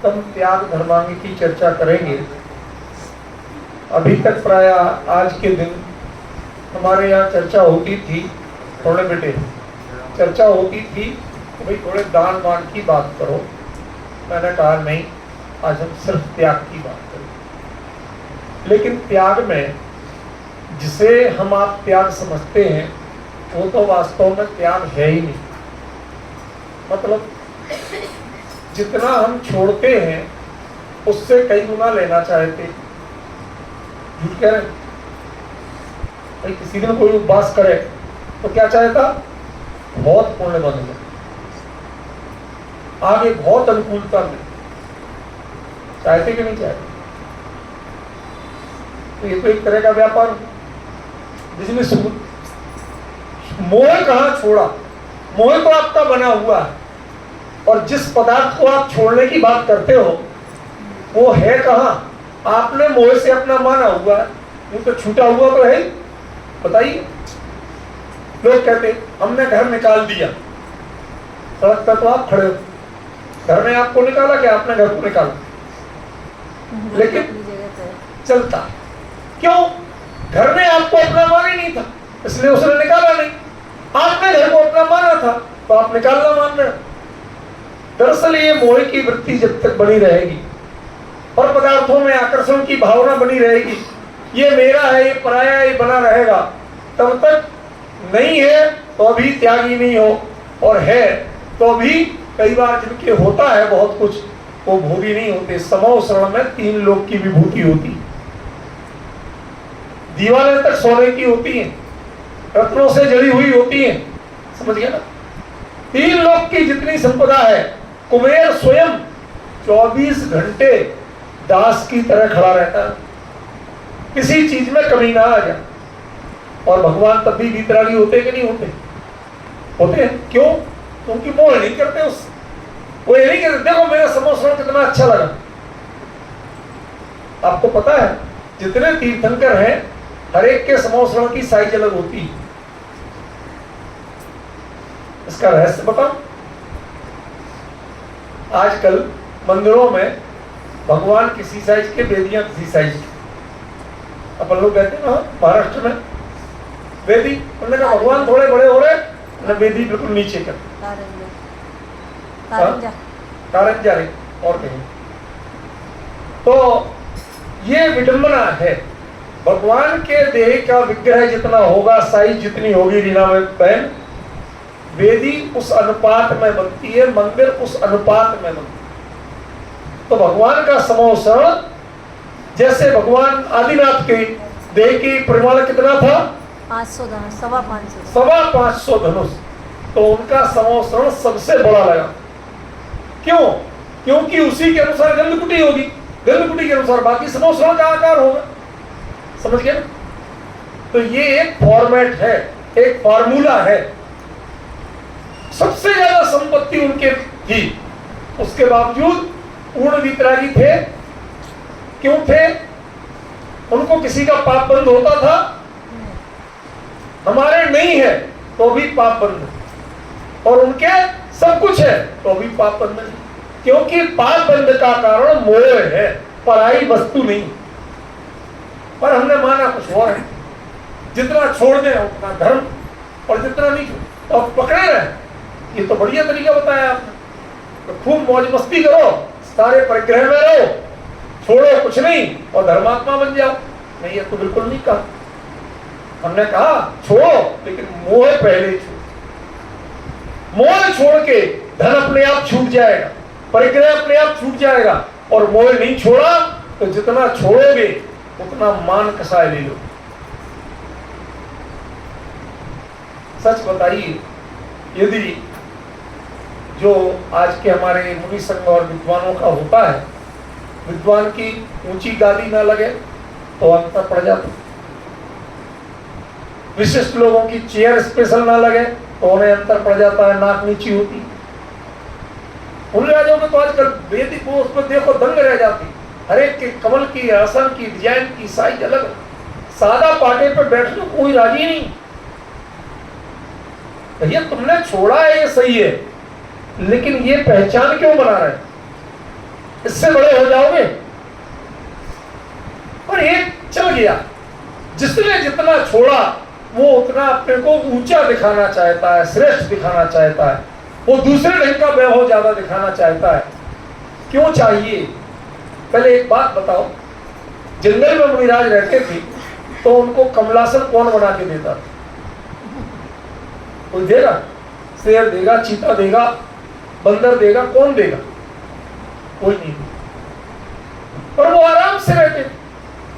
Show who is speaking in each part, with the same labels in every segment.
Speaker 1: तम त्याग धर्मांग की चर्चा करेंगे। अभी तक प्राय आज के दिन हमारे यहाँ चर्चा होती थी, थोड़े बेटे चर्चा होती थी कि भाई थोड़े दान मान की बात करो। मैंने कहा नहीं, आज हम सिर्फ त्याग की बात करें। लेकिन त्याग में जिसे हम आप त्याग समझते हैं वो तो वास्तव में त्याग है ही नहीं। मतलब जितना हम छोड़ते हैं उससे कई गुना लेना चाहते। झूठ कह रहे भाई, किसी दिन कोई उपवास करे तो क्या चाहता? बहुत पुण्य बन जाए, आगे बहुत अनुकूलता मिले, चाहते कि नहीं चाहते? तो ये तो एक तरह का व्यापार बिजनेस। मोह कहाँ छोड़ा? मोह तो आपका बना हुआ है, और जिस पदार्थ को आप छोड़ने की बात करते हो वो है कहाँ? आपने मोह से अपना माना हुआ है, वो तो छूटा हुआ तो है। बताइए, लोग कहते हमने घर निकाल दिया, सड़क पर तो आप खड़े हो, घर ने आपको निकाला क्या? आपने घर को निकाला, लेकिन चलता क्यों? घर ने आपको अपना माना ही नहीं था, इसलिए उसने निकाला नहीं। आपने घर को अपना माना था तो आप निकालना मान रहे। दरअसल ये मोह की वृत्ति जब तक बनी रहेगी और पदार्थों में आकर्षण की भावना बनी रहेगी, ये मेरा है, ये पराया है, ये बना रहेगा, तब तक नहीं है तो अभी त्यागी नहीं हो, और है तो अभी कई बार जिनके होता है बहुत कुछ वो भोगी नहीं होते। समो शरण में 3 लोक की विभूति होती, दीवारें तक सोने की होती हैं, रत्नों से जड़ी हुई होती हैं, समझ गया ना? 3 लोक की जितनी संपदा है, कुबेर स्वयं 24 घंटे दास की तरह खड़ा रहता है, किसी चीज में कमी ना आ जाए। और भगवान तब भी वीतरागी होते कि नहीं होते? होते हैं। क्यों? क्योंकि मोह नहीं करते उससे। वो ये नहीं कहते देखो मेरा समोसा कितना अच्छा लगा। आपको पता है जितने तीर्थंकर हैं हर एक के समोसरण की साइज अलग होती है। इसका रहस्य बताओ। आजकल मंदिरों में भगवान किसी साइज के, वेदियां किसी साइज की। अपन लोग कहते हैं ना महाराष्ट्र में वेदी, उन्होंने कहा भगवान थोड़े बड़े हो रहे ना, वेदी बिल्कुल नीचे कर कारंजा रे और कहीं। तो ये विडंबना है। भगवान के देह का विग्रह जितना होगा, साइज जितनी होगी रीना में बहन, वेदी उस अनुपात में बनती है, मंदिर उस अनुपात में बनती है। तो भगवान का समोसरण, जैसे भगवान आदिनाथ के देह की परिमाण कितना था?
Speaker 2: 500 धनुष, 550
Speaker 1: 550 धनुष। तो उनका समोसरण सबसे बड़ा लगा। क्यों? क्योंकि उसी के अनुसार गंधकुटी होगी, गंधकुटी के अनुसार बाकी समोसरण का आकार होगा। समझ गए? तो ये एक फॉर्मेट है, एक फार्मूला है। सबसे ज्यादा संपत्ति उनके थी, उसके बावजूद पूर्ण वितरागी थे। क्यों थे? उनको किसी का पाप बंद होता था? हमारे नहीं है तो भी पाप बंद है, और उनके सब कुछ है तो भी पाप बंद नहीं। क्योंकि पाप बंद का कारण मोह है, पराई वस्तु नहीं। पर हमने माना कुछ और है। जितना छोड़ दें उतना धर्म, और जितना नहीं छोड़ तो पकड़े रहे। ये तो बढ़िया तरीका बताया आपने। तो खूब मौज मस्ती करो, सारे परिग्रह में रहो, छोड़ो कुछ नहीं और धर्मात्मा बन जाओ। नहीं, ये तो बिल्कुल नहीं कहा। हमने कहा छोड़ो, लेकिन मोह पहले छोड़ो। मोह छोड़ के धन अपने आप छूट जाएगा, परिग्रह अपने आप छूट जाएगा। और मोह नहीं छोड़ा तो जितना छोड़ोगे उतना मान कसाय ले लो। सच बताइए, यदि जो आज के हमारे मुनि संघ और विद्वानों का होता है, विद्वान की ऊंची गादी ना लगे तो अंतर पड़ जाता, विशिष्ट लोगों की चेयर स्पेशल ना लगे तो उन्हें अंतर पड़ जाता है, नाक नीची होती। उन राजाओं में तो आजकल वेदी को उस पर देखो दंग रह जाती। हर एक के कमल की, आसन की, डिजाइन की साइज अलग। सादा पाटे पर बैठने को कोई राजी नहीं। भैया तुमने छोड़ा है ये सही है, लेकिन ये पहचान क्यों बना रहे? इससे बड़े हो जाओगे। और एक चल गया, जिसने जितना छोड़ा वो उतना अपने को ऊंचा दिखाना चाहता है, श्रेष्ठ दिखाना चाहता है, वो दूसरे ढंग का वैभव ज्यादा दिखाना चाहता है। क्यों चाहिए? पहले एक बात बताओ, जंगल में मुनिराज रहते थे तो उनको कमलासन कौन बना के देता? कोई देगा? शेर देगा, चीता देगा, बंदर देगा, कौन देगा? कोई नहीं। पर वो आराम से रहते,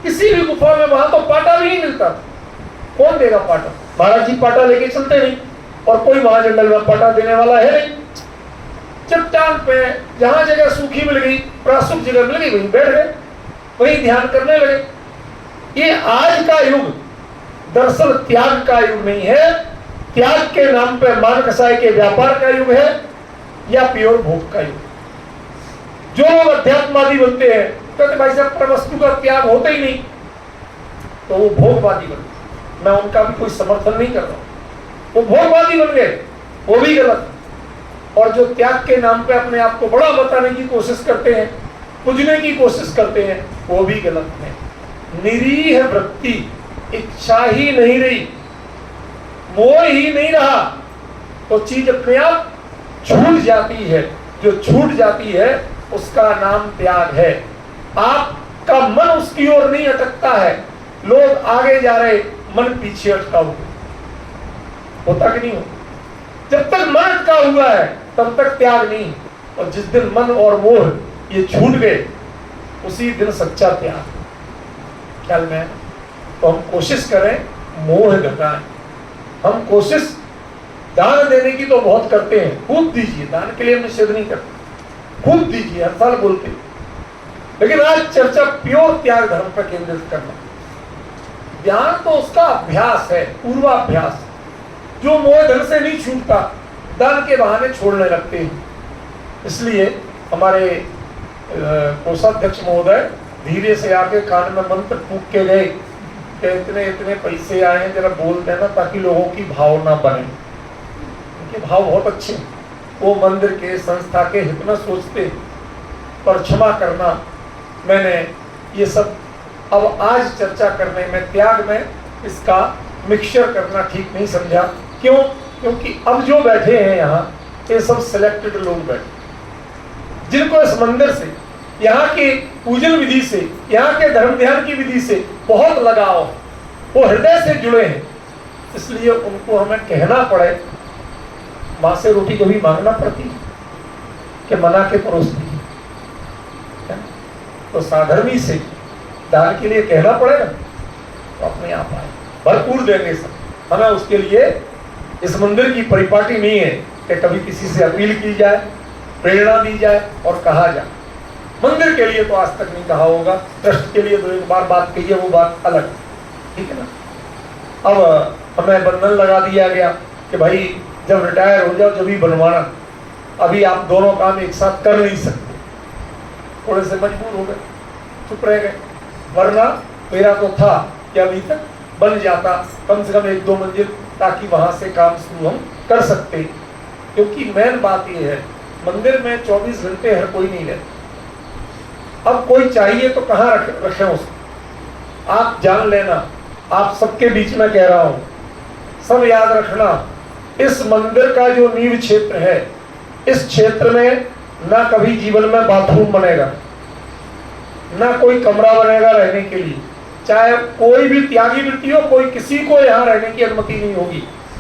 Speaker 1: किसी भी गुफा में वहां तो पाटा भी नहीं मिलता। कौन देगा पाटा? महाराज जी पाटा लेके चलते नहीं, और कोई वहां जंगल में पाटा देने वाला है नहीं। चट्टान पे जहां जगह सूखी मिल गई, प्रासुक जगह मिल गई, वहीं बैठ गए, वहीं ध्यान करने लगे। ये आज का युग दरअसल त्याग का युग नहीं है। त्याग के नाम पे मान कसाई के व्यापार का युग है, या प्योर भोग का युग। जो लोग अध्यात्मवादी बनते हैं, कहते भाई साहब पर वस्तु का त्याग होता ही नहीं, तो वो भोगवादी बन गए। मैं उनका भी कोई समर्थन नहीं कर रहा हूं, वो भोगवादी बन गए, वो भी गलत। और जो त्याग के नाम पे अपने आप को बड़ा बताने की कोशिश करते हैं, पूजने की कोशिश करते हैं, वो भी गलत है। निरीह वृत्ति, इच्छा ही नहीं रही, मोह ही नहीं रहा, तो चीज अपने आप छूट जाती है। जो छूट जाती है उसका नाम त्याग है। आपका मन उसकी ओर नहीं अटकता है, लोग आगे जा रहे, मन पीछे अटका हुआ। होता कि नहीं हो? जब तक मन अटका हुआ है तब तक त्याग नहीं। और जिस दिन मन और मोह ये छूट गए, उसी दिन सच्चा त्याग। ख्याल में? तो हम कोशिश करें मोह घटाएं। हम कोशिश दान देने की तो बहुत करते हैं, खूब दीजिए, दान के लिए हम निषेध नहीं करते, खूब दीजिए, हर साल बोलते हैं। लेकिन आज चर्चा प्योर त्याग धर्म पर केंद्रित करना। ध्यान तो उसका अभ्यास है, पूर्वाभ्यास। जो मोह धन से नहीं छूटता, दान के बहाने छोड़ने लगते हैं। इसलिए हमारे कोषाध्यक्ष महोदय धीरे से आके कान में मंत्र फूंक के गए कि इतने इतने पैसे आए हैं, जरा बोल देना ताकि लोगों की भावना बने। उनके भाव बहुत अच्छे, वो मंदिर के संस्था के हित में सोचते। पर क्षमा करना, मैंने ये सब अब आज चर्चा करने में, त्याग में इसका मिक्सचर करना ठीक नहीं समझा। क्यों? क्योंकि अब जो बैठे हैं यहाँ, ये सब सिलेक्टेड लोग बैठे, जिनको इस मंदिर से, यहाँ की पूजन विधि से, यहाँ के धर्म ध्यान की विधि से बहुत लगाव, वो हृदय से जुड़े हैं। इसलिए उनको हमें कहना पड़े, माँ से रोटी कभी मांगना पड़ती है कि मना के परोसती है? तो साधर्मी से दान के लिए कहना पड़ेगा, तो अपने आप आए, भरपूर देंगे सब। हमें उसके लिए इस मंदिर की परिपाटी नहीं है कि कभी किसी से अपील की जाए, प्रेरणा दी जाए और कहा जाए। मंदिर के लिए तो आज तक नहीं कहा होगा, ट्रस्ट के लिए तो एक बार बात कही है, वो बात अलग, ठीक है ना। अब हमें बंधन लगा दिया गया कि भाई जब रिटायर हो जाओ जब ही बनवाना, अभी आप दोनों काम एक साथ कर नहीं सकते। थोड़े से मजबूर हो गए, चुप रह गए, वरना मेरा तो था कि अभी तक बन जाता कम से कम 1-2 मंजिल, ताकि वहां से काम शुरू हम कर सकते। क्योंकि मेन बात यह है, मंदिर में 24 घंटे हर कोई नहीं रहता। अब कोई चाहिए तो कहाँ रखें उसको? आप जान लेना, आप सबके बीच में कह रहा हूं, सब याद रखना, इस मंदिर का जो नींव क्षेत्र है, इस क्षेत्र में ना कभी जीवन में बाथरूम बनेगा, ना कोई कमरा बनेगा रहने के लिए। चाहे कोई भी त्यागी वृत्ति हो, कोई किसी को यहाँ रहने की अनुमति नहीं होगी,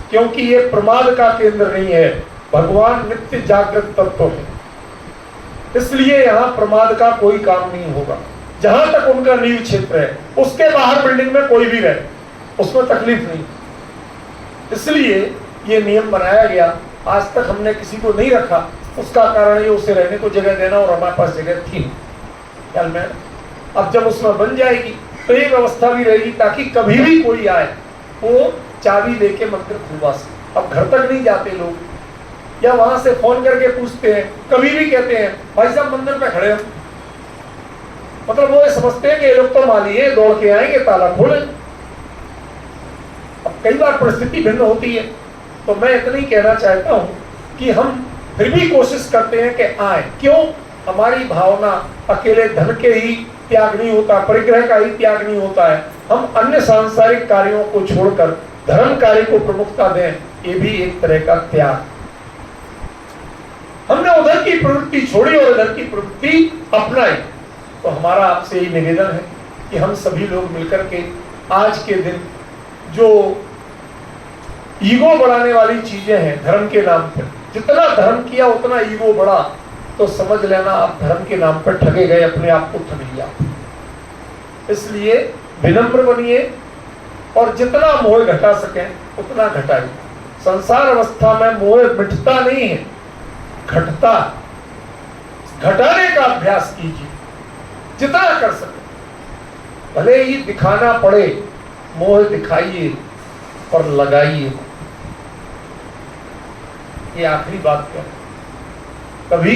Speaker 1: क्योंकि ये प्रमाद का केंद्र नहीं है, भगवान नित्य जागृत तत्व है। इसलिए यहाँ प्रमाद का कोई काम नहीं होगा। जहां तक उनका नींव क्षेत्र है, उसके बाहर बिल्डिंग में कोई भी रहे, उसमें तकलीफ नहीं। इसलिए ये नियम बनाया गया। आज तक हमने किसी को नहीं रखा, उसका कारण ये उसे रहने को जगह देना, और हमारे पास जगह थी ख्याल में। अब जब उसमें बन जाएगी तो ये व्यवस्था भी रहेगी, ताकि कभी भी कोई आए वो चाबी लेके मंदिर खुलवा सके। अब घर तक नहीं जाते लोग, या वहां से फोन करके पूछते हैं, कभी भी कहते हैं भाई साहब मंदिर पे खड़े हो, मतलब वो समझते हैं कि ये लोग तो माली है, दौड़ के आएंगे, ताला खोले। अब कई बार परिस्थिति भिन्न होती है, तो मैं इतना ही कहना चाहता हूं कि हम फिर भी कोशिश करते हैं कि आए। क्यों? हमारी भावना अकेले धन के ही त्याग नहीं होता, परिग्रह का ही त्याग नहीं होता है। हम अन्य सांसारिक कार्यों को छोड़कर धर्म कार्य को प्रमुखता दें, ये भी एक तरह का त्याग। हमने उधर की प्रवृत्ति छोड़ी और इधर की प्रवृत्ति अपनाई। तो हमारा आपसे यही निवेदन है कि हम सभी लोग मिलकर के आज के दिन जो ईगो बढ़ाने वाली चीजें हैं धर्म के नाम पर, जितना धर्म किया उतना ईगो बढ़ा, तो समझ लेना आप धर्म के नाम पर ठगे गए, अपने आप को ठग लिया। इसलिए विनम्र बनिए और जितना मोह घटा सकें उतना घटाइए। संसार अवस्था में मोह मिटता नहीं है, घटता। घटाने का अभ्यास कीजिए जितना कर सके, भले ही दिखाना पड़े, मोह दिखाइए और लगाइए। ये आखिरी बात क्या है, कभी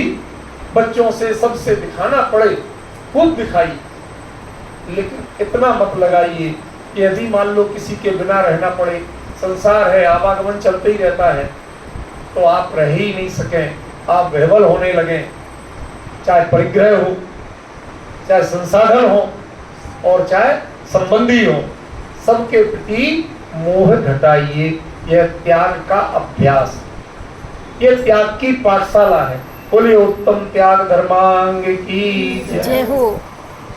Speaker 1: बच्चों से सबसे दिखाना पड़े, खूब दिखाइए, लेकिन इतना मत लगाइए कि यदि मान लो किसी के बिना रहना पड़े, संसार है, आवागमन चलते ही रहता है, तो आप रह ही नहीं सकें, आप विह्वल होने लगें, चाहे परिग्रह हो, चाहे संसाधन हो और चाहे संबंधी हो, सबके प्रति मोह घटाइए। यह त्याग का अभ्यास, यह त्याग की पाठशाला है। बोलिए उत्तम त्याग धर्मांग की
Speaker 2: जय हो।